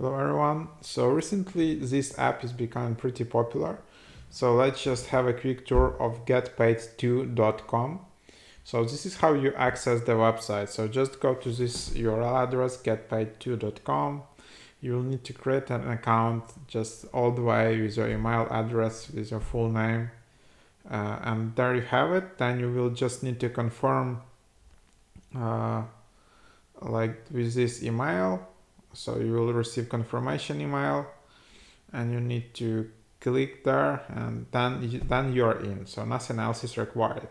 Hello everyone. So recently this app is becoming pretty popular. So let's just have a quick tour of Getpaidto.com. So this is how you access the website. So just go to this URL address, Getpaidto.com. You will need to create an account just all the way with your email address, with your full name. And there you have it. Then you will just need to confirm like with this email. So you will receive confirmation email and you need to click there, and then you are in, so nothing else is required.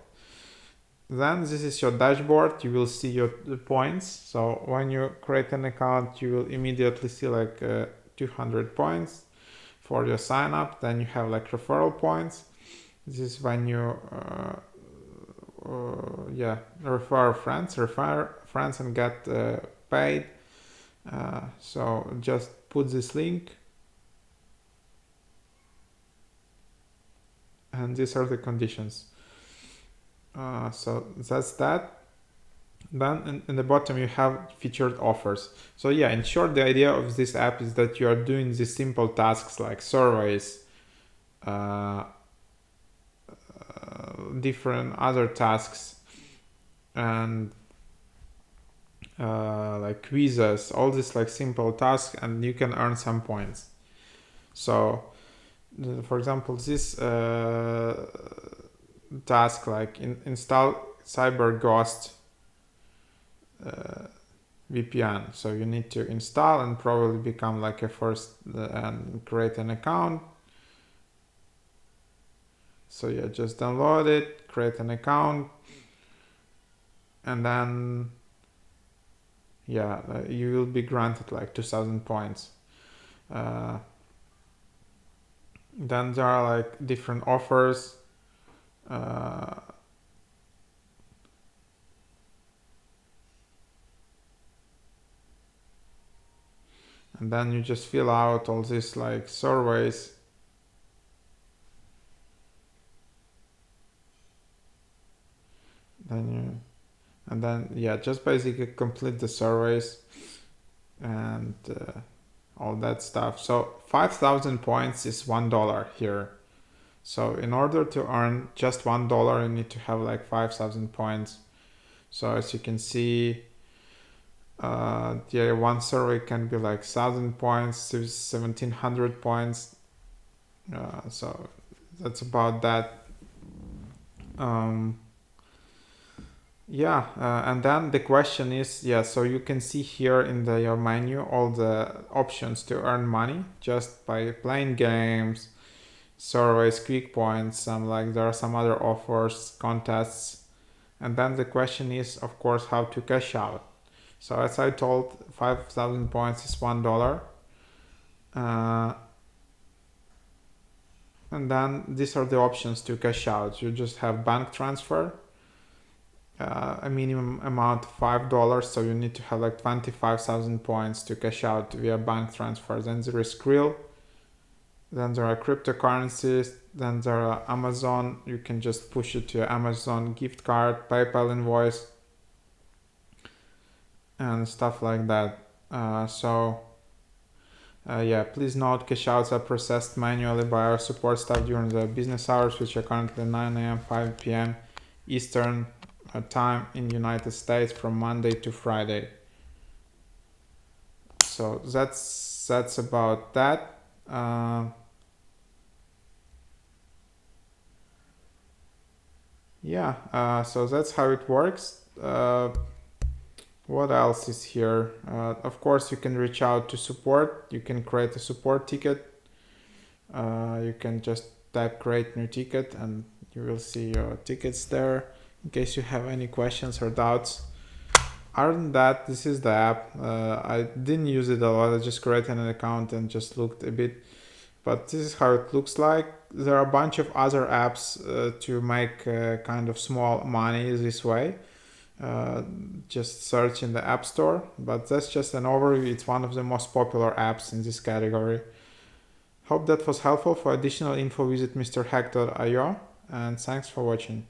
Then this is your dashboard. You will see your points. So when you create an account, you will immediately see like 200 points for your sign up. Then you have like referral points. This is when you refer friends and get paid. So just put this link, and these are the conditions. So that's that. Then in the bottom you have featured offers. So yeah, in short, the idea of this app is that you are doing these simple tasks like surveys, different other tasks, and like quizzes, all these like simple tasks, and you can earn some points. So for example, this task like install CyberGhost VPN. So you need to install and probably become like a first and create an account. So yeah, just download it, create an account, and then yeah, you will be granted like 2000 points. Then there are like different offers. And then you just fill out all these like surveys. Just basically complete the surveys and all that stuff. So 5,000 points is $1 here. So in order to earn just $1, you need to have like 5,000 points. So as you can see, one survey can be like 1,000 points to 1,700 points. So that's about that. And then the question is, so you can see here in your menu all the options to earn money just by playing games, surveys, quick points, there are some other offers, contests. And then the question is, of course, how to cash out. So as I told, 5,000 points is $1. And then these are the options to cash out. You just have bank transfer, a minimum amount of $5, so you need to have like 25,000 points to cash out via bank transfer. Then there is Skrill, then there are cryptocurrencies, then there are Amazon. You can just push it to Amazon gift card, PayPal invoice, and stuff like that. Please note, cash outs are processed manually by our support staff during the business hours, which are currently 9 a.m. 5 p.m. Eastern time in the United States from Monday to Friday. So that's about that. So that's how it works. What else is here? Of course, you can reach out to support. You can create a support ticket. You can just type create new ticket and you will see your tickets there in case you have any questions or doubts. Other than that, this is the app. I didn't use it a lot. I just created an account and just looked a bit. But this is how it looks like. There are a bunch of other apps to make kind of small money this way. Just search in the App Store, but that's just an overview. It's one of the most popular apps in this category. Hope that was helpful. For additional info, visit mrhack.io, and thanks for watching.